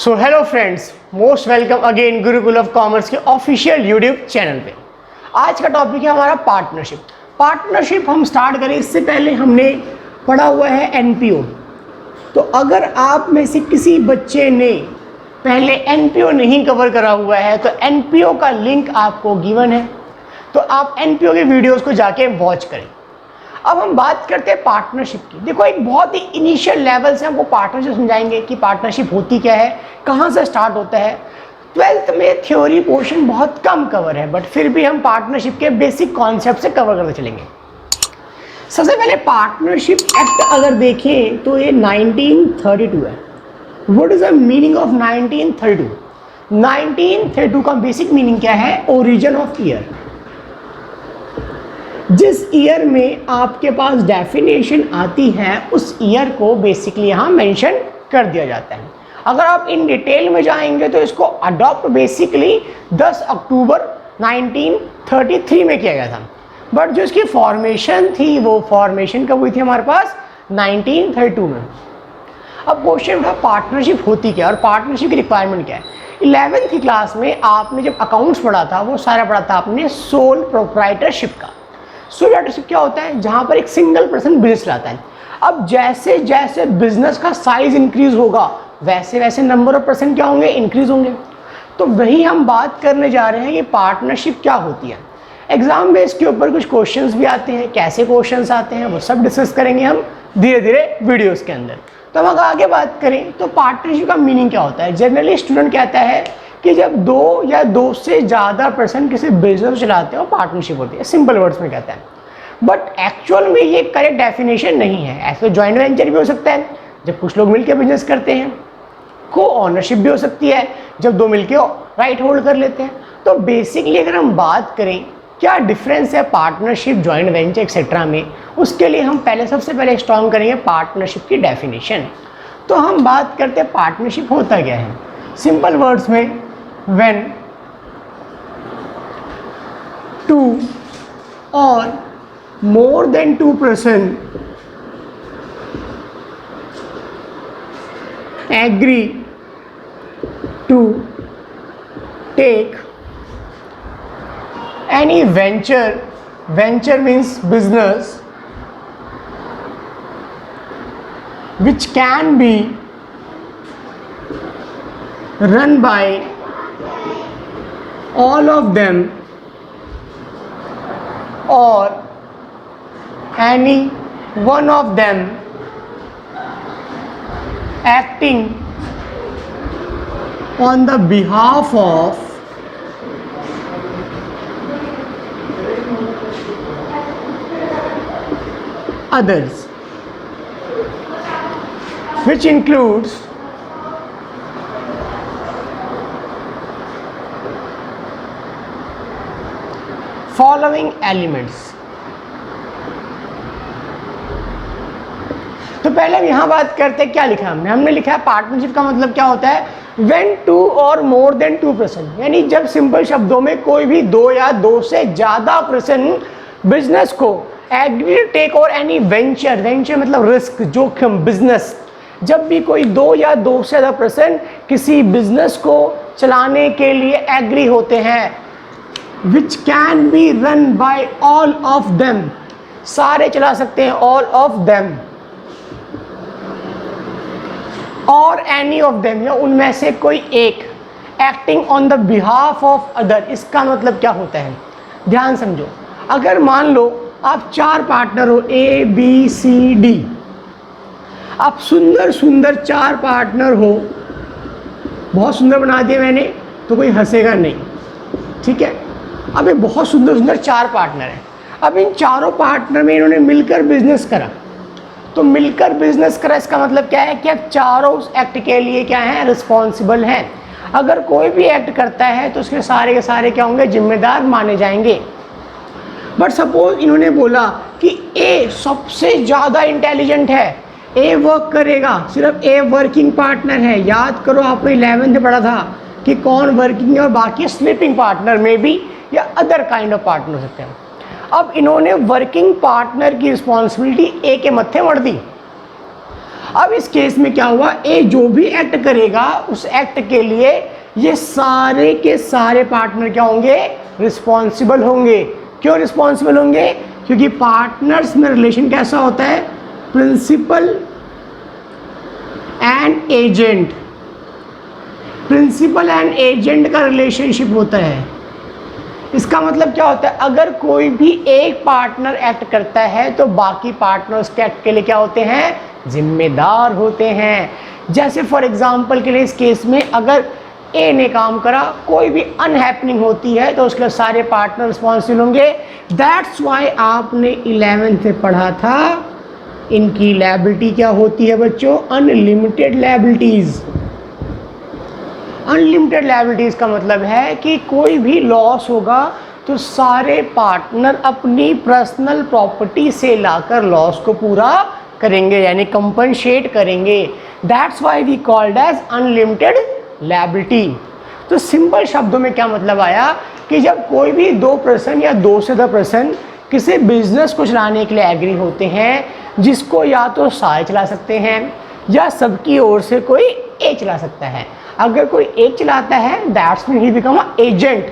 So hello friends, most welcome again Gurukul of commerce के official YouTube channel पे। आज का टॉपिक है हमारा पार्टनरशिप। पार्टनरशिप हम स्टार्ट करें इससे पहले हमने पढ़ा हुआ है एनपीओ। तो अगर आप में से किसी बच्चे ने पहले एनपीओ नहीं कवर करा हुआ है तो एनपीओ का लिंक आपको गिवन है, तो आप एनपीओ के वीडियोस को जाके वॉच करें। अब हम बात करते हैं पार्टनरशिप की। देखो, एक बहुत ही इनिशियल लेवल से हमको पार्टनरशिप समझाएंगे कि पार्टनरशिप होती क्या है, कहाँ से स्टार्ट होता है। 12th में थ्योरी पोर्शन बहुत कम कवर है, बट फिर भी हम पार्टनरशिप के बेसिक कॉन्सेप्ट से कवर करते चलेंगे। सबसे पहले पार्टनरशिप एक्ट अगर देखें तो ये 1932 है। What is the meaning of 1932? 1932 का बेसिक मीनिंग क्या है? Origin of year. जिस ईयर में आपके पास डेफिनेशन आती है उस ईयर को बेसिकली यहाँ मेंशन कर दिया जाता है। अगर आप इन डिटेल में जाएंगे तो इसको अडॉप्ट बेसिकली 10 अक्टूबर 1933 में किया गया था, बट जो इसकी फॉर्मेशन थी वो फॉर्मेशन कब हुई थी हमारे पास? 1932 में। अब क्वेश्चन था पार्टनरशिप होती क्या और पार्टनरशिप की रिक्वायरमेंट क्या है। 11th की क्लास में आपने जब अकाउंट्स पढ़ा था वो सारा पढ़ा था आपने सोल प्रोप्राइटरशिप का। सोल प्रोप्राइटरशिप क्या होता है? जहाँ पर एक सिंगल पर्सन बिजनेस चलाता है। अब जैसे जैसे बिजनेस का साइज इंक्रीज होगा वैसे वैसे नंबर ऑफ पर्सन क्या होंगे? इंक्रीज होंगे। तो वही हम बात करने जा रहे हैं कि पार्टनरशिप क्या होती है। एग्जाम बेस के ऊपर कुछ क्वेश्चंस भी आते हैं, कैसे क्वेश्चंस आते हैं वो सब डिस्कस करेंगे हम धीरे धीरे वीडियोस के अंदर। तो हम अगर आगे बात करें तो पार्टनरशिप का मीनिंग क्या होता है। जनरली स्टूडेंट कहता है कि जब दो या दो से ज़्यादा पर्सन किसी बिजनेस चलाते हैं पार्टनरशिप होती है, सिंपल वर्ड्स में कहता है। बट एक्चुअल में ये करेक्ट डेफिनेशन नहीं है। ऐसे तो जॉइंट वेंचर भी हो सकता है जब कुछ लोग मिलकर बिजनेस करते हैं, को ऑनरशिप भी हो सकती है जब दो मिलके राइट होल्ड कर लेते हैं। तो बेसिकली अगर हम बात करें क्या डिफरेंस है पार्टनरशिप, जॉइंट वेंचर एक्सेट्रा में, उसके लिए हम पहले सबसे पहले स्ट्रॉन्ग करेंगे पार्टनरशिप की डेफिनेशन। तो हम बात करते हैं पार्टनरशिप होता क्या है। सिंपल वर्ड्स में व्हेन टू और more than 2% agree to take any venture means business which can be run by all of them or any one of them acting on the behalf of others, which includes following elements। तो पहले हम यहाँ बात करते हैं क्या लिखा हमने लिखा है पार्टनरशिप का मतलब क्या होता है। व्हेन टू और मोर देन 2%, यानी जब सिंपल शब्दों में कोई भी दो या दो से ज़्यादा पर्सन बिजनेस को एग्री टेक और एनी वेंचर मतलब रिस्क, जोखिम, बिजनेस, जब भी कोई दो या दो से ज़्यादा पर्सन किसी बिजनेस को चलाने के लिए एग्री होते हैं, which can be run by all of them, सारे चला सकते हैं, ऑल ऑफ देम, और एनी ऑफ देम या उनमें से कोई एक, acting on the behalf of other. इसका मतलब क्या होता है, ध्यान समझो। अगर मान लो आप चार पार्टनर हो, ए बी सी डी, आप सुंदर सुंदर चार पार्टनर हो, बहुत सुंदर बना दिया मैंने तो कोई हंसेगा नहीं, ठीक है। अब ये बहुत सुंदर सुंदर चार पार्टनर हैं। अब इन चारों पार्टनर में इन्होंने मिलकर बिजनेस करा, तो मिलकर बिजनेस करा इसका मतलब क्या है कि अब चारों उस एक्ट के लिए क्या है, रिस्पॉन्सिबल हैं। अगर कोई भी एक्ट करता है तो उसके सारे के सारे क्या होंगे, जिम्मेदार माने जाएंगे। बट सपोज इन्होंने बोला कि ए सबसे ज़्यादा इंटेलिजेंट है, ए वर्क करेगा, सिर्फ ए वर्किंग पार्टनर है। याद करो आपने 11th में पढ़ा था कि कौन वर्किंग है और बाकी स्लीपिंग पार्टनर में भी या अदर काइंड ऑफ पार्टनर हो सकते हैं। अब इन्होंने वर्किंग पार्टनर की रिस्पॉन्सिबिलिटी ए के मत्थे मर दी। अब इस केस में क्या हुआ, ए जो भी एक्ट करेगा उस एक्ट के लिए ये सारे के सारे पार्टनर क्या होंगे, रिस्पॉन्सिबल होंगे। क्यों रिस्पॉन्सिबल होंगे, क्योंकि पार्टनर्स में रिलेशन कैसा होता है, principal and agent. Principal and agent का रिलेशनशिप होता है। इसका मतलब क्या होता है, अगर कोई भी एक पार्टनर एक्ट करता है तो बाकी पार्टनर्स के एक्ट के लिए क्या होते हैं, जिम्मेदार होते हैं। जैसे फॉर एग्जांपल के लिए इस केस में अगर ए ने काम करा, कोई भी अनहैपनिंग होती है तो उसके लिए सारे पार्टनर रिस्पॉन्सिबल होंगे। दैट्स वाई आपने 11th में पढ़ा था इनकी लायबिलिटी क्या होती है बच्चों, अनलिमिटेड लायबिलिटीज। अनलिमिटेड लायबिलिटीज का मतलब है कि कोई भी लॉस होगा तो सारे पार्टनर अपनी पर्सनल प्रॉपर्टी से लाकर लॉस को पूरा करेंगे, यानी कंपनसेट करेंगे। That's why we called as unlimited liability. तो सिंपल शब्दों में क्या मतलब आया कि जब कोई भी दो पर्सन या दो से ज़्यादा पर्सन किसी बिजनेस को चलाने के लिए एग्री होते हैं, जिसको या तो सारे चला सकते हैं या सबकी ओर से कोई एक चला सकता है। अगर कोई एक चलाता है that's mean he become a agent,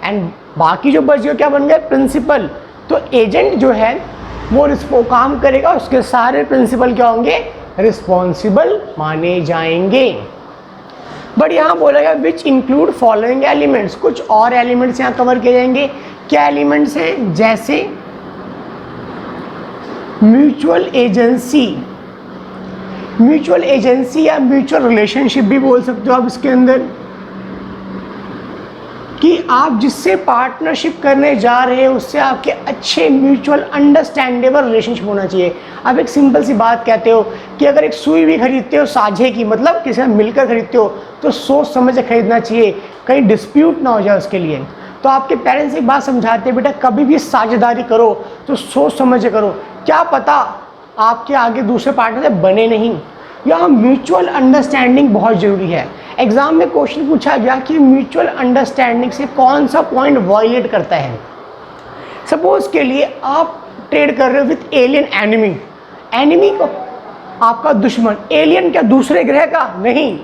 and बाकी जो बच गए क्या बन गए, प्रिंसिपल। तो एजेंट जो है वो काम करेगा, उसके सारे प्रिंसिपल क्या होंगे, रिस्पॉन्सिबल माने जाएंगे। बट यहाँ बोला गया विच इंक्लूड फॉलोइंग एलिमेंट्स, कुछ और एलिमेंट्स यहाँ कवर किए जाएंगे। क्या एलिमेंट्स हैं, जैसे म्यूचुअल एजेंसी। म्यूचुअल एजेंसी या म्यूचुअल रिलेशनशिप भी बोल सकते हो आप इसके अंदर, कि आप जिससे पार्टनरशिप करने जा रहे हो उससे आपके अच्छे म्यूचुअल अंडरस्टैंडेबल रिलेशनशिप होना चाहिए। अब एक सिंपल सी बात कहते हो कि अगर एक सुई भी खरीदते हो साझे की, मतलब किसी से मिलकर खरीदते हो, तो सोच समझ के खरीदना चाहिए, कहीं डिस्प्यूट ना हो जाए उसके लिए। तो आपके पेरेंट्स एक बात समझाते हैं, बेटा कभी भी साझेदारी करो तो सोच समझ के करो, क्या पता आपके आगे दूसरे पार्टनर से बने नहीं। यहाँ म्यूचुअल अंडरस्टैंडिंग बहुत ज़रूरी है। एग्जाम में क्वेश्चन पूछा गया कि म्यूचुअल अंडरस्टैंडिंग से कौन सा पॉइंट वायलेट करता है। सपोज के लिए आप ट्रेड कर रहे हो विथ एलियन एनिमी, एनिमी को आपका दुश्मन, एलियन क्या दूसरे ग्रह का, नहीं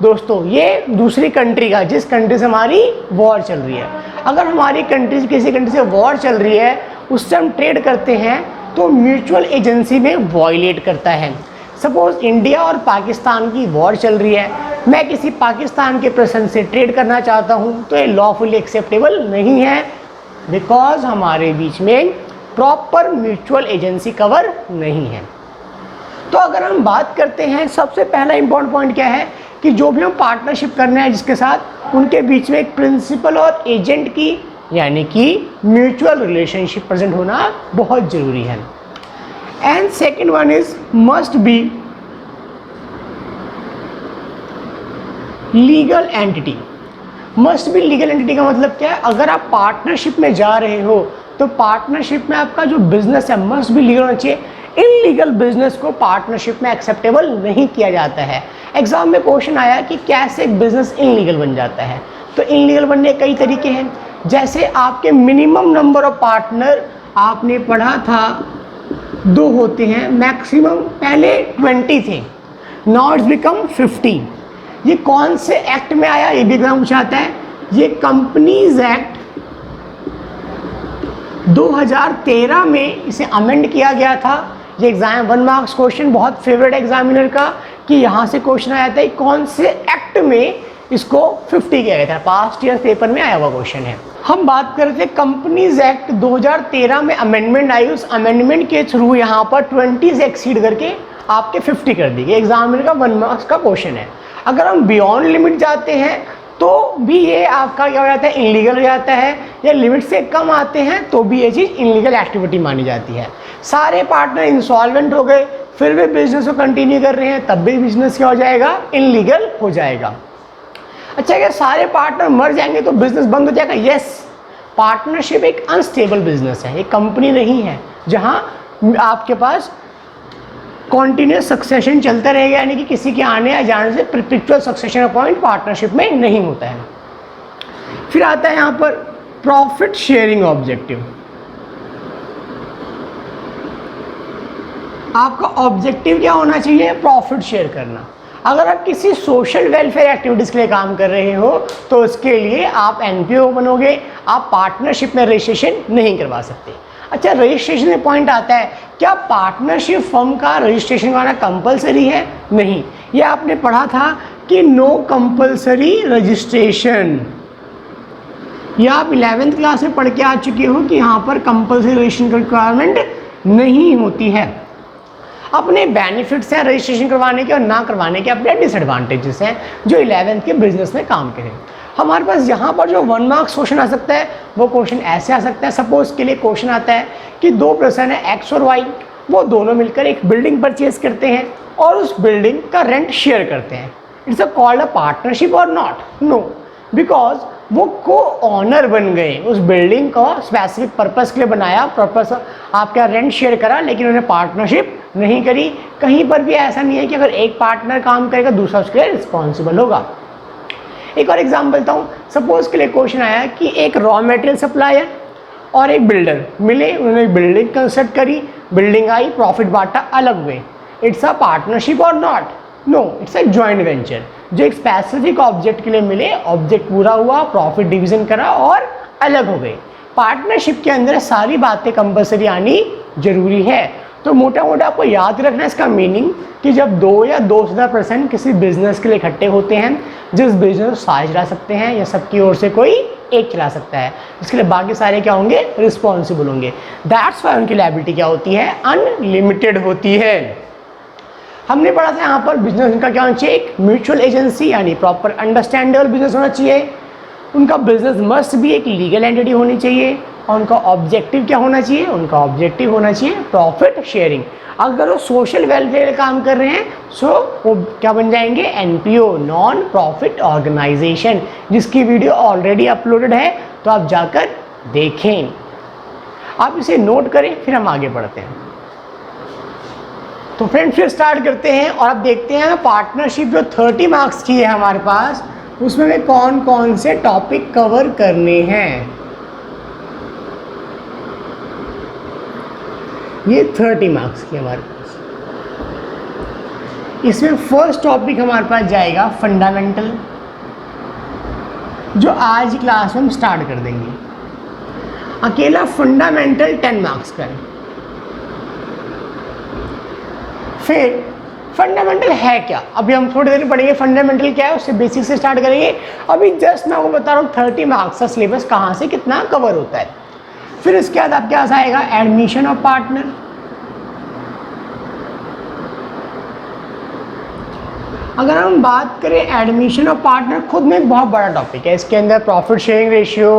दोस्तों, ये दूसरी कंट्री का, जिस कंट्री से हमारी वॉर चल रही है। अगर हमारी कंट्री से किसी कंट्री से वॉर चल रही है उससे हम ट्रेड करते हैं तो म्यूचुअल एजेंसी में वायलेट करता है। सपोज इंडिया और पाकिस्तान की वॉर चल रही है, मैं किसी पाकिस्तान के पर्सन से ट्रेड करना चाहता हूँ तो ये लॉफुली एक्सेप्टेबल नहीं है, बिकॉज हमारे बीच में प्रॉपर म्यूचुअल एजेंसी कवर नहीं है। तो अगर हम बात करते हैं, सबसे पहला इंपॉर्टेंट पॉइंट क्या है कि जो भी हम पार्टनरशिप करने हैं जिसके साथ, उनके बीच में एक प्रिंसिपल और एजेंट की यानी कि म्यूचुअल रिलेशनशिप प्रेजेंट होना बहुत ज़रूरी है। And second one is must be legal entity. Must be legal entity का मतलब क्या है, अगर आप पार्टनरशिप में जा रहे हो तो पार्टनरशिप में आपका जो बिजनेस है मस्ट बी लीगल होना चाहिए। इनलीगल बिजनेस को पार्टनरशिप में एक्सेप्टेबल नहीं किया जाता है। एग्जाम में क्वेश्चन आया कि कैसे एक बिजनेस इनलीगल बन जाता है, तो इनलीगल बनने के कई तरीके हैं। जैसे आपके मिनिमम नंबर ऑफ पार्टनर आपने पढ़ा था 2 होते हैं, मैक्सिमम पहले 20 थे, नाउ इट्स बिकम 50। ये कौन से एक्ट में आया, ये भी एग्जाम पूछाता है, ये कंपनीज एक्ट 2013 में इसे अमेंड किया गया था। ये एग्जाम 1 मार्क्स क्वेश्चन बहुत फेवरेट एग्जामिनर का, कि यहाँ से क्वेश्चन आया था कौन से एक्ट में इसको 50 किया गया था। पास्ट ईयर पेपर में आया हुआ क्वेश्चन है। हम बात कर रहे थे कंपनीज एक्ट 2013 में अमेंडमेंट आई, उस अमेंडमेंट के थ्रू यहाँ पर 20 से एक्सीड करके आपके 50 कर दी गई। एग्जामिनर का 1 मार्क्स का क्वेश्चन है। अगर हम बियॉन्ड लिमिट जाते हैं तो भी ये आपका क्या हो जाता है, इनलीगल हो जाता है, या लिमिट से कम आते हैं तो भी ये चीज़ इनलीगल एक्टिविटी मानी जाती है। सारे पार्टनर इंसॉल्वेंट हो गए फिर भी बिजनेस को कंटिन्यू कर रहे हैं, तब भी बिजनेस क्या हो जाएगा, इनलीगल हो जाएगा। अच्छा, क्या सारे पार्टनर मर जाएंगे तो बिजनेस बंद हो जाएगा? यस, पार्टनरशिप एक अनस्टेबल बिजनेस है, एक कंपनी नहीं है जहां आपके पास कॉन्टिन्यूस सक्सेशन चलता रहेगा, यानी कि किसी के आने या जाने से परपेचुअल सक्सेशन का पॉइंट पार्टनरशिप में नहीं होता है। फिर आता है यहाँ पर प्रॉफिट शेयरिंग ऑब्जेक्टिव। आपका ऑब्जेक्टिव क्या होना चाहिए? प्रॉफिट शेयर करना। अगर आप किसी सोशल वेलफेयर एक्टिविटीज़ के लिए काम कर रहे हो तो उसके लिए आप एनपीओ बनोगे, आप पार्टनरशिप में रजिस्ट्रेशन नहीं करवा सकते। अच्छा, रजिस्ट्रेशन में पॉइंट आता है, क्या पार्टनरशिप फर्म का रजिस्ट्रेशन करवाना कंपलसरी है? नहीं, ये आपने पढ़ा था कि नो कंपलसरी रजिस्ट्रेशन। ये आप 11th क्लास में पढ़ के आ चुके हो कि यहाँ पर कंपलसरी रजिस्ट्रेशन की रिक्वायरमेंट नहीं होती है। अपने बेनिफिट्स हैं रजिस्ट्रेशन करवाने के और ना करवाने के, अपने डिसएडवांटेजेस हैं जो 11th के बिजनेस में काम करें। हमारे पास यहाँ पर जो 1 मार्क्स क्वेश्चन आ सकता है वो क्वेश्चन ऐसे आ सकता है। सपोज के लिए क्वेश्चन आता है कि 2 पर्सन है एक्स और वाई, वो दोनों मिलकर एक बिल्डिंग परचेज करते हैं और उस बिल्डिंग का रेंट शेयर करते हैं। It's a called a partnership or not? No, because वो को ऑनर बन गए, उस बिल्डिंग को स्पेसिफिक पर्पस के लिए बनाया, पर्पस आपका रेंट शेयर करा, लेकिन उन्हें पार्टनरशिप नहीं करी। कहीं पर भी ऐसा नहीं है कि अगर एक पार्टनर काम करेगा दूसरा उसके लिए रिस्पॉन्सिबल होगा। एक और एग्जाम्पल देता हूँ। सपोज के लिए क्वेश्चन आया कि एक रॉ मटेरियल सप्लायर और एक बिल्डर मिले, उन्होंने बिल्डिंग कंस्ट्रक्ट करी, बिल्डिंग आई, प्रॉफिट बांटा, अलग हुए। It's a partnership or not? No, it's a joint venture. जो एक स्पेसिफिक ऑब्जेक्ट के लिए मिले, ऑब्जेक्ट पूरा हुआ, प्रॉफिट डिवीजन करा और अलग हो गए। पार्टनरशिप के अंदर सारी बातें कंपलसरी आनी जरूरी है। तो मोटा मोटा आपको याद रखना है इसका मीनिंग कि जब 2 या 2 से ज़्यादा पर्सन किसी बिजनेस के लिए इकट्ठे होते हैं, जिस बिजनेस को सारे चला सकते हैं या सबकी ओर से कोई एक चला सकता है, इसके लिए बाकी सारे क्या होंगे? रिस्पॉन्सिबल होंगे। दैट्स वाई उनकी लायबिलिटी क्या होती है? अनलिमिटेड होती है। हमने पढ़ा था यहाँ पर बिजनेस उनका क्या होना चाहिए? एक म्यूचुअल एजेंसी, यानी प्रॉपर अंडरस्टैंडेबल बिजनेस होना चाहिए। उनका बिजनेस मस्ट भी एक लीगल एंटिटी होनी चाहिए और उनका ऑब्जेक्टिव क्या होना चाहिए? उनका ऑब्जेक्टिव होना चाहिए प्रॉफिट शेयरिंग। अगर वो सोशल वेलफेयर काम कर रहे हैं सो वो क्या बन जाएंगे? एनपीओ, नॉन प्रॉफिट ऑर्गेनाइजेशन, जिसकी वीडियो ऑलरेडी अपलोडेड है, तो आप जाकर देखें। आप इसे नोट करें, फिर हम आगे बढ़ते हैं। तो फ्रेंड फिर स्टार्ट करते हैं और अब देखते हैं पार्टनरशिप जो 30 मार्क्स की है हमारे पास, उसमें हमें कौन कौन से टॉपिक कवर करने हैं। ये 30 मार्क्स की हमारे पास। इसमें फर्स्ट टॉपिक हमारे पास जाएगा फंडामेंटल, जो आज की क्लास में हम स्टार्ट कर देंगे। अकेला फंडामेंटल 10 मार्क्स का है। फिर फंडामेंटल है क्या, अभी हम थोड़ी देर में पढ़ेंगे फंडामेंटल क्या है, उससे बेसिक से स्टार्ट करेंगे। अभी जस्ट मैं आपको बता रहा हूँ 30 मार्क्स का सिलेबस कहाँ से कितना कवर होता है। फिर इसके बाद आपके पास आएगा एडमिशन ऑफ पार्टनर। अगर हम बात करें एडमिशन ऑफ पार्टनर, खुद में एक बहुत बड़ा टॉपिक है। इसके अंदर profit sharing ratio,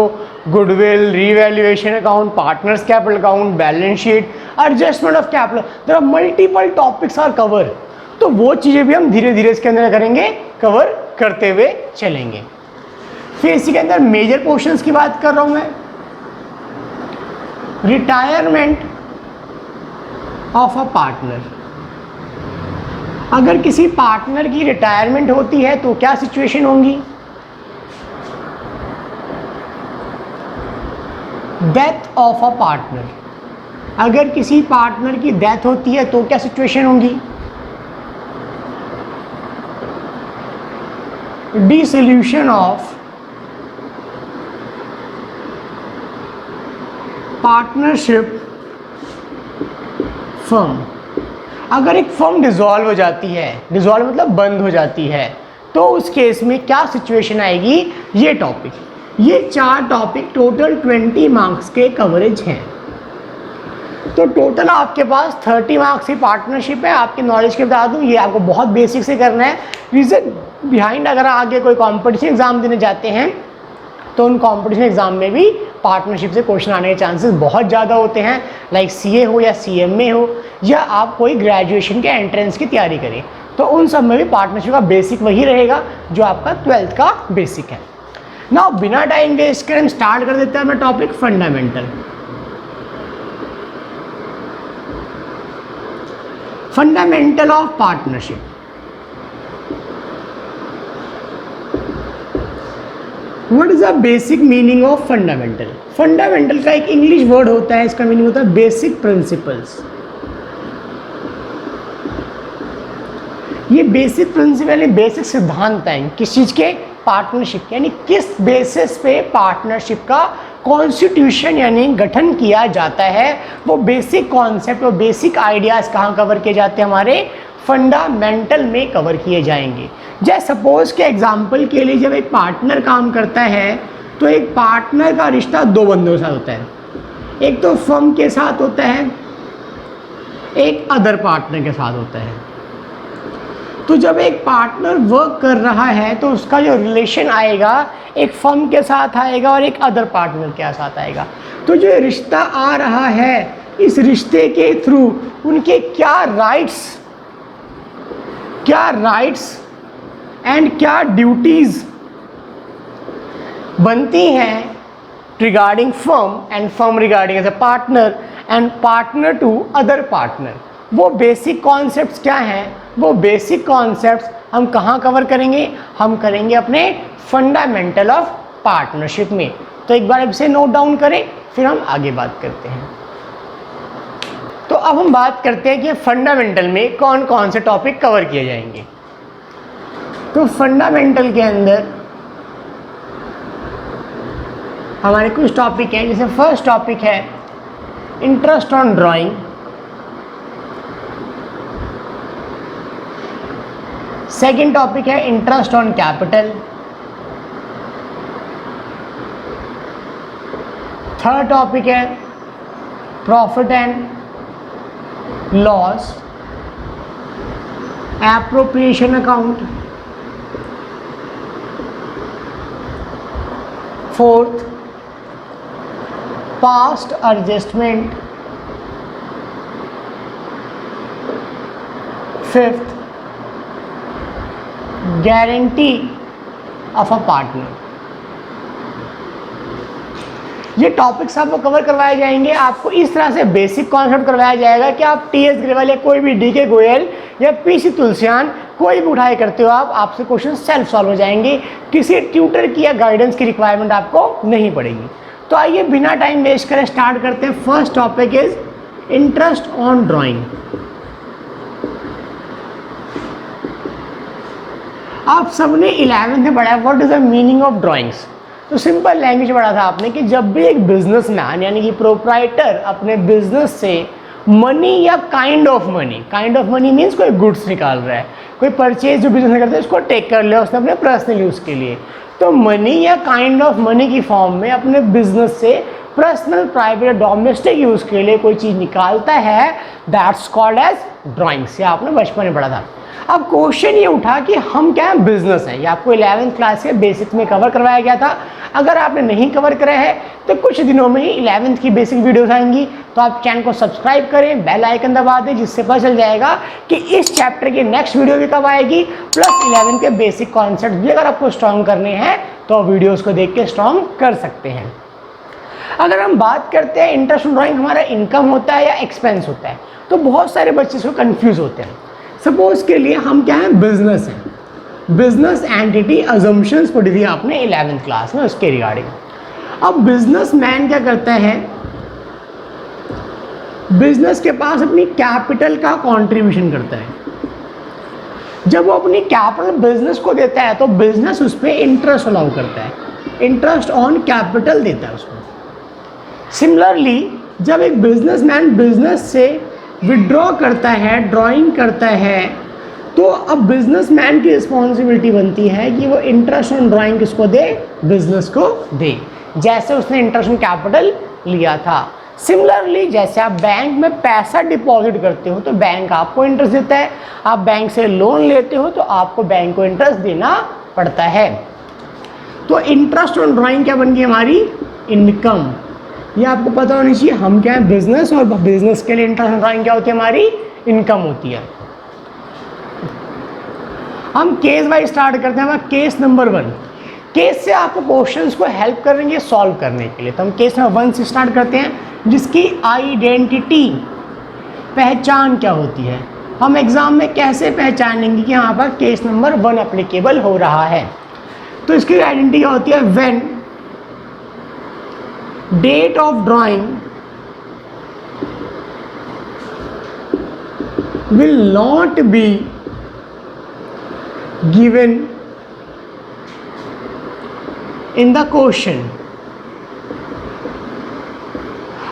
goodwill, revaluation account, partners capital account, balance sheet, adjustment of capital, there are multiple topics are cover. तो वो चीज़ें भी हम धीरे धीरे इसके अंदर करेंगे, कवर करते हुए चलेंगे। फिर इसी के अंदर मेजर पोर्शंस की बात कर रहा हूँ मैं। रिटायरमेंट ऑफ अ पार्टनर, अगर किसी पार्टनर की रिटायरमेंट होती है तो क्या सिचुएशन होंगी। डेथ ऑफ अ पार्टनर, अगर किसी पार्टनर की डेथ होती है तो क्या सिचुएशन होंगी। डिसोल्यूशन ऑफ पार्टनरशिप फर्म, अगर एक फर्म डिसॉल्व हो जाती है, डिसॉल्व मतलब बंद हो जाती है, तो उस केस में क्या सिचुएशन आएगी। ये टॉपिक, ये 4 टॉपिक टोटल 20 मार्क्स के कवरेज हैं। तो टोटल आपके पास 30 मार्क्स की पार्टनरशिप है। आपके नॉलेज के बता दूं, ये आपको बहुत बेसिक से करना है। रीजन बिहाइंड, अगर आगे कोई कॉम्पिटिशन एग्जाम देने जाते हैं तो उन कॉम्पिटिशन एग्जाम में भी पार्टनरशिप से क्वेश्चन आने के चांसेस बहुत ज़्यादा होते हैं। लाइक सीए हो या सीएमए हो, या आप कोई ग्रेजुएशन के एंट्रेंस की तैयारी करें, तो उन सब में भी पार्टनरशिप का बेसिक वही रहेगा जो आपका 12th का बेसिक है। ना बिना टाइम वेस्ट करें हम स्टार्ट कर देते हैं मैं topic fundamental. Fundamental of partnership, what is the basic meaning of fundamental. Fundamental का एक इंग्लिश वर्ड होता है, इसका मीनिंग होता है बेसिक प्रिंसिपल्स। ये बेसिक प्रिंसिपल यानी बेसिक सिद्धांत हैं किस चीज़ के, पार्टनरशिप, यानी किस बेसिस पे पार्टनरशिप का कॉन्स्टिट्यूशन यानी गठन किया जाता है, वो बेसिक कॉन्सेप्ट और बेसिक आइडियाज़ कहाँ कवर किए जाते हैं, हमारे फंडामेंटल में कवर किए जाएंगे। जैसे सपोज के एग्जांपल के लिए जब एक पार्टनर काम करता है तो एक पार्टनर का रिश्ता दो बंदों के साथ होता है, एक तो फर्म के साथ होता है, एक अदर पार्टनर के साथ होता है। तो जब एक पार्टनर वर्क कर रहा है तो उसका जो रिलेशन आएगा एक फर्म के साथ आएगा और एक अदर पार्टनर के साथ आएगा। तो जो रिश्ता आ रहा है इस रिश्ते के थ्रू उनके क्या राइट्स एंड क्या ड्यूटीज़ बनती हैं regarding firm and firm regarding as a partner and partner to other partner, वो बेसिक कॉन्सेप्ट्स क्या हैं, वो बेसिक कॉन्सेप्ट्स हम कहाँ कवर करेंगे, हम करेंगे अपने फंडामेंटल ऑफ पार्टनरशिप में। तो एक बार इसे नोट डाउन करें फिर हम आगे बात करते हैं। तो अब हम बात करते हैं कि फंडामेंटल में कौन कौन से टॉपिक कवर किए जाएंगे। तो फंडामेंटल के अंदर हमारे कुछ टॉपिक हैं, जैसे फर्स्ट टॉपिक है interest on drawing, second topic है interest on capital, third topic है profit and loss, appropriation account, fourth past adjustment, fifth guarantee of a partner. ये टॉपिक्स आपको कवर करवाए जाएंगे। आपको इस तरह से बेसिक कॉन्सेप्ट करवाया जाएगा कि आप टी.एस. ग्रेवाल या कोई भी डी.के. गोयल या पी.सी. तुलसियान कोई भी उठाए करते हो आपसे क्वेश्चन सेल्फ सॉल्व हो जाएंगे, किसी ट्यूटर की या गाइडेंस की रिक्वायरमेंट आपको नहीं पड़ेगी। तो आइए बिना टाइम वेस्ट करें स्टार्ट करते हैं। First topic is interest on drawing. आप सबने 11th में पढ़ा है what is the meaning of drawings. तो सिंपल लैंग्वेज पढ़ा था आपने कि जब भी एक बिजनेसमैन यानी कि प्रोप्राइटर अपने बिजनेस से मनी या काइंड ऑफ मनी मीन्स कोई गुड्स निकाल रहा है, कोई परचेज जो बिजनेस करता है उसको टेक कर लिया उसने अपने पर्सनल यूज़ के लिए, तो मनी या काइंड ऑफ मनी की फॉर्म में अपने बिजनेस से पर्सनल प्राइवेट डोमेस्टिक यूज़ के लिए कोई चीज़ निकालता है, दैट्स कॉल्ड एज ड्राइंग्स। ये आपने बचपन में पढ़ा था। अब क्वेश्चन ये उठा कि हम क्या है, बिजनेस है। ये आपको 11th क्लास के बेसिक में कवर करवाया गया था। अगर आपने नहीं कवर करा है तो कुछ दिनों में ही 11th की बेसिक वीडियोस आएंगी, तो आप चैनल को सब्सक्राइब करें, बेल आइकन दबा दें, जिससे पता चल जाएगा कि इस चैप्टर की नेक्स्ट वीडियो भी कब आएगी, प्लस 11th के बेसिक कॉन्सेप्ट भी अगर आपको स्ट्रॉन्ग करने हैं तो वीडियोज़ को देख के स्ट्रॉन्ग कर सकते हैं। अगर हम बात करते हैं इंटरेस्ट ऑन ड्राइंग हमारा इनकम होता है या एक्सपेंस होता है, तो बहुत सारे बच्चे इसको कंफ्यूज होते हैं। सपोज के लिए हम क्या है, बिजनेस है, बिजनेस एंटिटी अजम्पशंस पढ़ी थी आपने 11th क्लास में उसके रिगार्डिंग। अब बिजनेसमैन क्या करता है, बिजनेस के पास अपनी कैपिटल का कंट्रीब्यूशन करता है। जब वो अपनी कैपिटल बिजनेस को देता है तो बिजनेस उस पर इंटरेस्ट अलाउ करता है, इंटरेस्ट ऑन कैपिटल देता है उसको। सिमिलरली जब एक बिजनेसमैन बिजनेस से विड्रॉ करता है, ड्राइंग करता है, तो अब बिजनेसमैन की रिस्पॉन्सिबिलिटी बनती है कि वो इंटरेस्ट ऑन ड्राइंग किसको दे, बिजनेस को दे, जैसे उसने इंटरेस्ट ऑन कैपिटल लिया था। सिमिलरली जैसे आप बैंक में पैसा डिपॉजिट करते हो तो बैंक आपको इंटरेस्ट देता है, आप बैंक से लोन लेते हो तो आपको बैंक को इंटरेस्ट देना पड़ता है। तो इंटरेस्ट ऑन ड्राइंग क्या बन गई हमारी, इनकम। ये आपको पता होनी चाहिए, हम क्या है बिजनेस, और बिजनेस के लिए इंटरेस्ट ऑन ड्राइंग क्या होती है, हमारी इनकम होती है। हम केस वाइज स्टार्ट करते हैं। हमारा केस नंबर 1, केस से आपको क्वेश्चंस को हेल्प करेंगे सॉल्व करने के लिए। तो हम केस नंबर 1 से स्टार्ट करते हैं, जिसकी आइडेंटिटी, पहचान क्या होती है। हम एग्जाम में कैसे पहचानेंगे कि यहाँ पर केस नंबर 1 एप्लीकेबल हो रहा है। तो इसकी आइडेंटिटी क्या होती है, when date of drawing will not be given in the question.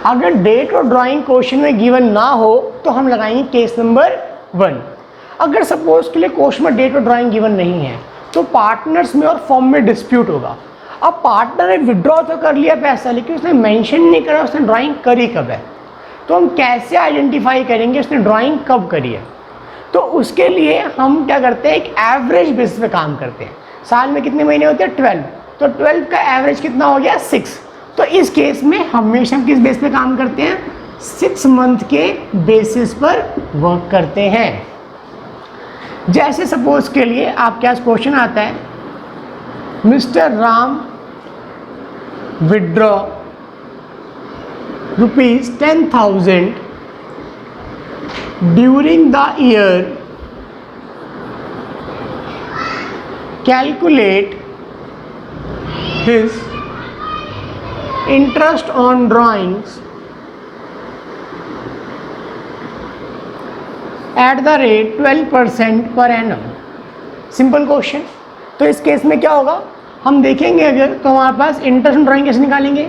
अगर डेट और ड्राइंग क्वेश्चन में गिवन ना हो तो हम लगाएंगे केस नंबर 1। अगर सपोज के लिए क्वेश्चन में डेट और ड्राइंग गिवन नहीं है तो पार्टनर्स में और फॉर्म में डिस्प्यूट होगा। अब पार्टनर ने विड्रॉ तो कर लिया पैसा, लेकिन उसने मेंशन नहीं करा उसने ड्राइंग करी कब है, तो हम कैसे आइडेंटिफाई करेंगे उसने ड्राइंग कब करी है। तो उसके लिए हम क्या करते हैं, एक एवरेज बेसिस पे काम करते हैं। साल में कितने महीने होते हैं, 12, तो 12 का एवरेज कितना हो गया, 6। तो इस केस में हमेशा हम किस बेस पे काम करते हैं, 6 मंथ के बेसिस पर वर्क करते हैं। जैसे सपोज के लिए आपके पास क्वेश्चन आता है, mister Ram withdraw ₹10,000 during the year, calculate his interest on drawings at the rate 12% per annum. Simple question. तो इस केस में क्या होगा, हम देखेंगे अगर तो हमारे पास इंटरेस्ट ऑन ड्राइंग कैसे निकालेंगे,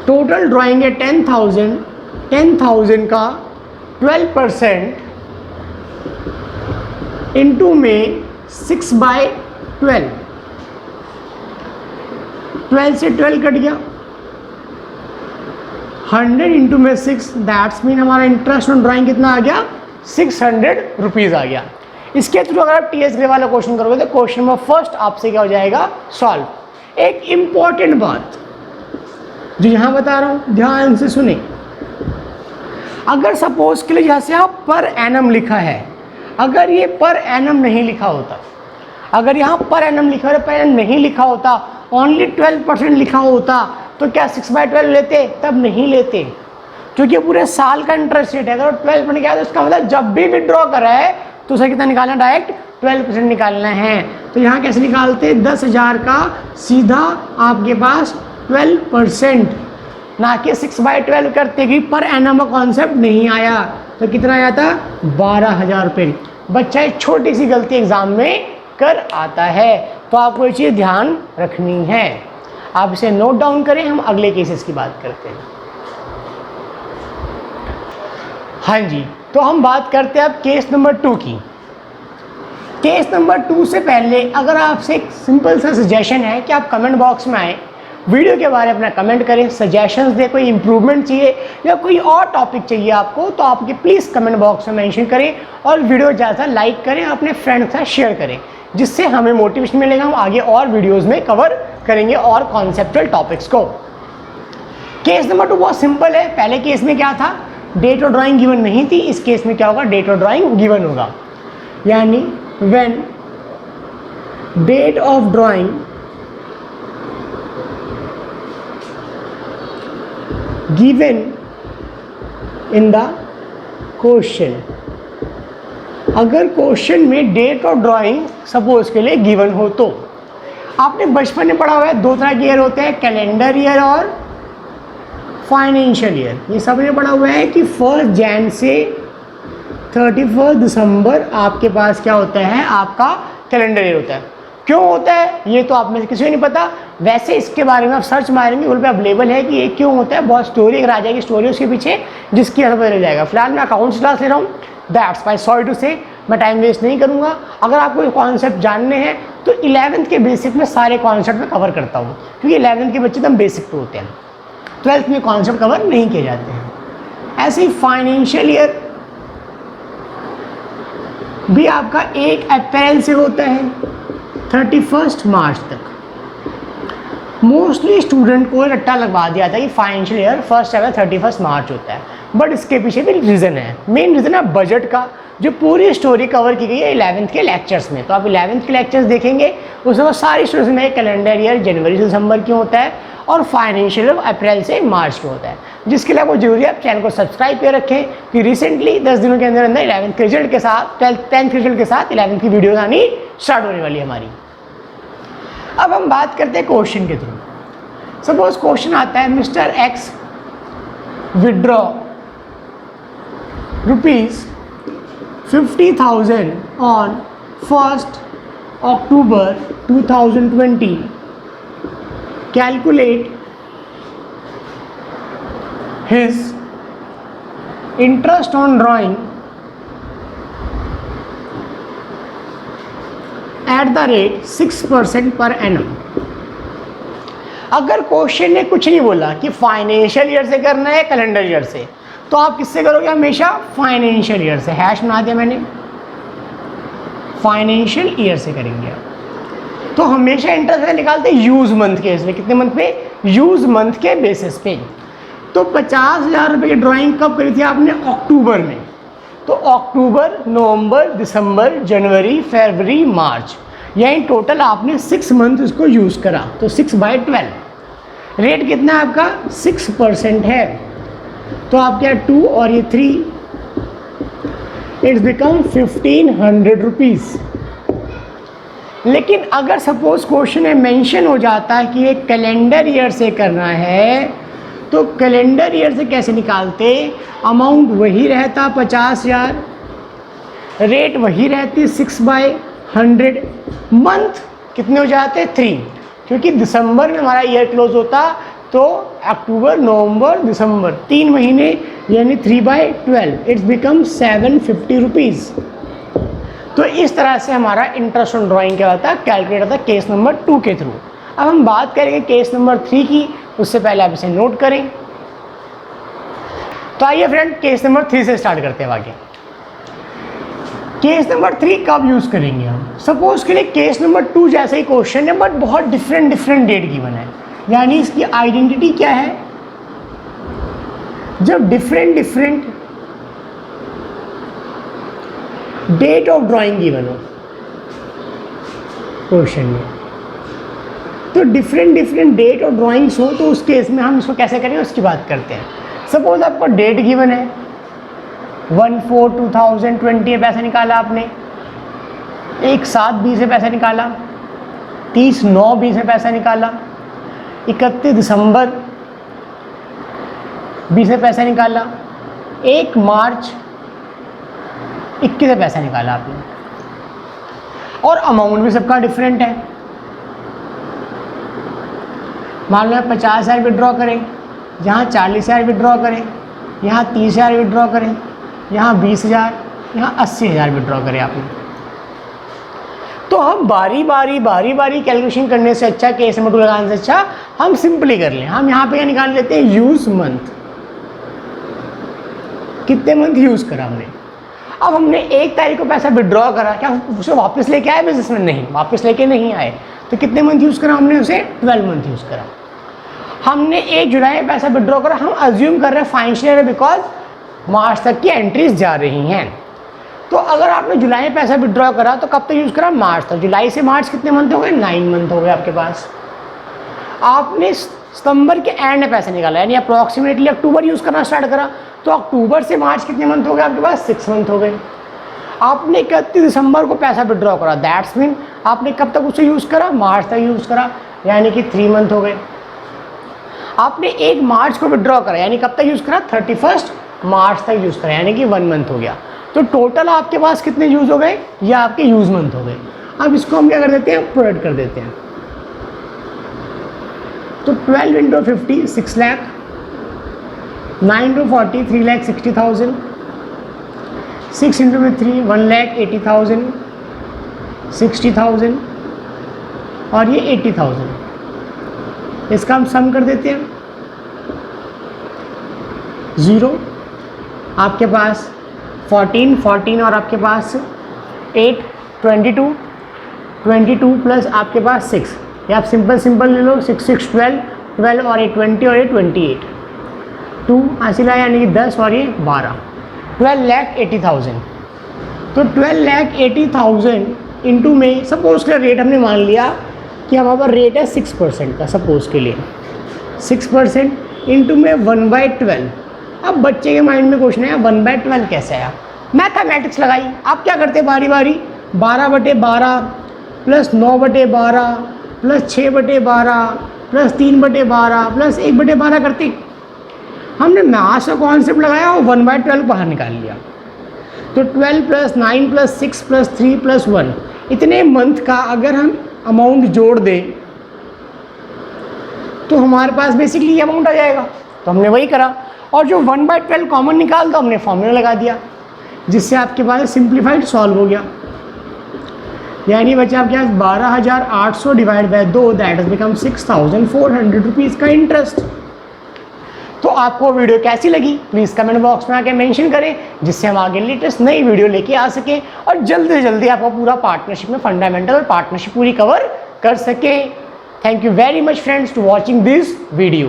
टोटल ड्राइंग है 10,000 का 12% इंटू में 6/12, 12 से 12 कट गया, 100 इंटू में 6, दैट्स मीन हमारा इंटरेस्ट ऑन ड्राइंग कितना आ गया, 600 रुपीज़ आ गया। इसके थ्रू अगर आप TS ग्रे वाला क्वेश्चन करोगे तो क्वेश्चन नंबर फर्स्ट आपसे क्या हो जाएगा, सॉल्व। एक इंपॉर्टेंट बात जो यहाँ बता रहा हूँ, ध्यान से सुने। अगर सपोज के लिए यहाँ से आप पर एनम लिखा है, अगर ये पर एनम नहीं लिखा होता, अगर यहाँ पर एनम लिखा होता, पर एनम नहीं लिखा होता, ओनली 12% लिखा होता, तो क्या 6/12 लेते, तब नहीं लेते, क्योंकि पूरे साल का इंटरेस्ट रेट है। अगर 12% क्या है तो इसका मतलब जब भी विड्रॉ करा है तो उसे कितना निकालना, डायरेक्ट 12% निकालना है। तो यहाँ कैसे निकालते, 10,000 का सीधा आपके पास 12%, ना कि 6/12 करते, कि पर एनम का कॉन्सेप्ट नहीं आया। तो कितना आया था, 12,000 रुपये। बच्चा एक छोटी सी गलती एग्जाम में कर आता है, तो आपको ये चीज़ ध्यान रखनी है। आप इसे नोट डाउन करें, हम अगले केसेस की बात करते हैं। हाँ जी, तो हम बात करते हैं अब केस नंबर 2 की। केस नंबर 2 से पहले अगर आपसे एक सिंपल सा सजेशन है कि आप कमेंट बॉक्स में आए, वीडियो के बारे में अपना कमेंट करें, सजेशंस दें, कोई इंप्रूवमेंट चाहिए या कोई और टॉपिक चाहिए आपको, तो आप ये प्लीज़ कमेंट बॉक्स में मेंशन करें और वीडियो ज़्यादा लाइक करें, अपने फ्रेंड्स के साथ शेयर करें, जिससे हमें मोटिवेशन मिलेगा, हम आगे और वीडियोस में कवर करेंगे और कॉन्सेप्चुअल टॉपिक्स को। केस नंबर 2 बहुत सिंपल है। पहले केस में क्या था, डेट और ड्राइंग गिवन नहीं थी, इस केस में क्या होगा, डेट और ड्राइंग गिवन होगा। यानी when date of drawing given in the question, अगर क्वेश्चन में डेट और ड्राइंग सपोज के लिए गिवन हो तो। आपने बचपन में पढ़ा हुआ है 2 तरह के ईयर होते हैं, कैलेंडर ईयर और फाइनेंशियल ईयर। ये सबने पढ़ा हुआ है कि 1 जनवरी से 31 दिसंबर आपके पास क्या होता है, आपका कैलेंडर ईयर होता है। क्यों होता है ये तो आप में से किसी को नहीं पता, वैसे इसके बारे में आप सर्च मारेंगे गूगल पे अवेलेबल है कि ये क्यों होता है, बहुत स्टोरी अगर आ जाएगी स्टोरी उसके पीछे, जिसकी हर पता चल जाएगा। फिलहाल मैं अकाउंट्स क्लास ले रहा हूँ, दैट्स माई सॉरी टू से, मैं टाइम वेस्ट नहीं करूँगा। अगर आपको कॉन्सेप्ट जानने हैं तो 11th के बेसिक में सारे कॉन्सेप्ट में कवर करता हूँ, क्योंकि 11th के बच्चे एकदम बेसिक पे होते हैं, 12th में कॉन्सेप्ट कवर नहीं किए जाते हैं। ऐसे ही फाइनेंशियल ईयर भी आपका 1 अप्रैल से होता है 31 मार्च तक। मोस्टली स्टूडेंट को रट्टा लगवा दिया था कि फाइनेंशियल ईयर 1 अप्रैल 31 मार्च होता है, बट इसके पीछे भी रीज़न है। मेन रीज़न है बजट का, जो पूरी स्टोरी कवर की गई है 11th के लेक्चर्स में। तो आप 11th के लेक्चर्स देखेंगे, उसमें सारी स्टोरीज में कैलेंडर ईयर जनवरी से दिसंबर क्यों होता है और फाइनेंशियल ईयर अप्रैल से मार्च में होता है। जिसके लिए आपको जरूरी है आप चैनल को सब्सक्राइब कर रखें कि रिसेंटली 10 दिनों के अंदर अंदर 11th के रिजल्ट के साथ 10th के रिजल्ट के साथ 11th की वीडियोज आनी स्टार्ट होने वाली है हमारी। अब हम बात करते हैं क्वेश्चन के थ्रू। सपोज क्वेश्चन आता है, mister x withdraw ₹50,000 on 1st October 2020. Calculate his interest on drawing at the rate 6% per annum. अगर क्वेश्चन ने कुछ नहीं बोला कि फाइनेंशियल ईयर से करना है कैलेंडर ईयर से, तो आप किससे करोगे? हमेशा फाइनेंशियल ईयर से। हैश बना दिया मैंने, फाइनेंशियल ईयर से करेंगे आप। तो हमेशा इंटरेस्ट निकालते हैं यूज मंथ के इसमें, कितने मंथ पे? यूज मंथ के बेसिस पे। तो 50,000 रुपये की ड्राइंग कब करी थी आपने? अक्टूबर में। तो अक्टूबर, नवंबर, दिसंबर, जनवरी, फरवरी, मार्च, यानी टोटल आपने 6 मंथ इसको यूज़ करा। तो 6/12 रेट कितना है आपका? 6% है। तो आप क्या 2 और ये 3, इट्स बिकम 1500 रुपीज़। लेकिन अगर सपोज क्वेश्चन में मेंशन हो जाता है कि ये कैलेंडर ईयर से करना है, तो कैलेंडर ईयर से कैसे निकालते? अमाउंट वही रहता 50,000, रेट वही रहती 6/100, मंथ कितने हो जाते? 3, क्योंकि दिसंबर में हमारा ईयर क्लोज होता, तो अक्टूबर, नवंबर, दिसंबर 3 महीने, यानी 3/12, इट्स बिकम 750 रुपीज़। तो इस तरह से हमारा इंटरेस्ट ऑन ड्राइंग क्या होता है? कैलकुलेट होता है केस नंबर 2 के थ्रू। अब हम बात करेंगे केस नंबर 3 की, उससे पहले आप इसे नोट करें। तो आइए फ्रेंड, केस नंबर 3 से स्टार्ट करते हैं आगे। केस नंबर 3 कब यूज़ करेंगे हम? सपोज के लिए केस नंबर 2 जैसा ही क्वेश्चन है, बट बहुत डिफरेंट डेट गिवन है, यानी इसकी आइडेंटिटी क्या है? जब different date of drawing given हो क्वेश्चन में, तो डिफरेंट डेट ऑफ ड्राइंग्स हो, तो उस केस में हम इसको कैसे करेंगे उसकी बात करते हैं। सपोज आपको डेट गिवन है 1/4/2020 पैसा निकाला आपने, 1/7/20 में पैसा निकाला, 30/9/20 में पैसा निकाला, 31 दिसंबर 20 में पैसा निकाला, 1 मार्च 21 में पैसा निकाला आपने, और अमाउंट भी सबका डिफरेंट है। मान लो 50,000 विड्रॉ करें, यहाँ 40,000 विड्रॉ करें, यहाँ 30,000 विड्रॉ करें, यहाँ 20,000, यहाँ 80,000 विड्रॉ करें आपने। तो हम बारी बारी कैलकुलेशन करने से अच्छा, केस नंबर 2 लगाने से अच्छा हम सिंपली कर लें। हम यहाँ पे क्या निकाल लेते हैं? यूज मंथ, कितने मंथ यूज़ करा हमने। अब हमने 1 तारीख को पैसा विड्रॉ करा, क्या उसे वापस लेके आए बिजनेसमैन? नहीं, वापस लेके नहीं आए। तो कितने मंथ यूज़ करा हमने? उसे 12 मंथ यूज़ करा। हमने 1 जुलाई में पैसा विड्रॉ करा, हम अज्यूम कर रहे हैं फाइनेंशियल ईयर, बिकॉज मार्च तक की एंट्रीज जा रही हैं। तो अगर आपने जुलाई में पैसा विड्रॉ करा तो कब तक यूज़ करा? मार्च तक। जुलाई से मार्च कितने मंथ हो गए? 9 मंथ हो गए आपके पास। आपने सितंबर के एंड में पैसा निकाला, यानी अप्रॉक्सीमेटली अक्टूबर यूज़ करना स्टार्ट करा, तो अक्टूबर से मार्च कितने मंथ हो गए आपके पास? 6 मंथ हो गए। आपने 31 दिसंबर को पैसा विड्रॉ करा, दैट्स मीन आपने कब तक उसे यूज़ करा? मार्च तक यूज़ करा, यानी कि 3 मंथ हो गए। आपने 1 मार्च को विड्रॉ करा, यानी कब तक यूज़ करा? 31 मार्च तक यूज़ करा, यानी कि 1 मंथ हो गया। तो टोटल आपके पास कितने यूज़ हो गए? ये आपके यूज़ मंथ हो गए। अब इसको हम क्या कर देते हैं? प्रोवाइड कर देते हैं। तो 12 × 50 6 लाख, 9 × 40 3,60,000, 6 × 3 1,80,000, 60,000 और ये 80,000। इसका हम सम कर देते हैं। 0 आपके पास 14 और आपके पास 8 22 प्लस आपके पास 6, या आप सिंपल ले लो 6 6 12 और ये 20 और ये 28, 2 हासिल आया, यानी कि 10 और ये 12, 12,80,000। तो 12,80,000 इंटू में सपोज का रेट हमने मान लिया कि हमारे पास रेट है 6% का, सपोज के लिए 6% इंटू में 1/12। अब बच्चे के माइंड में क्वेश्चन है 1/12 कैसे आया? मैथमेटिक्स लगाई। आप क्या करते बारी 12/12 प्लस 9/12 प्लस 6/12 प्लस 3/12 प्लस 1/12 करते। हमने मैथ्स का कॉन्सेप्ट लगाया और 1/12 बाहर निकाल लिया। तो 12 प्लस 9 प्लस 6 प्लस 3 प्लस 1 इतने मंथ का अगर हम अमाउंट जोड़ दें तो हमारे पास बेसिकली ये अमाउंट आ जाएगा। तो हमने वही करा और जो 1/12 कॉमन निकाल दो हमने फॉर्मूला लगा दिया, जिससे आपके पास सिंप्लीफाइड सॉल्व हो गया। यानी बचा आपके पास 12,800 divide by 2 that is become 6,400 rupees का इंटरेस्ट। तो आपको वीडियो कैसी लगी प्लीज़ कमेंट बॉक्स में आके मेंशन करें, जिससे हम आगे लेटेस्ट नई वीडियो लेके आ सकें और जल्दी से जल्दी आपको पूरा पार्टनरशिप में फंडामेंटल और पार्टनरशिप पूरी कवर कर सकें। Thank you very much friends to watching this video.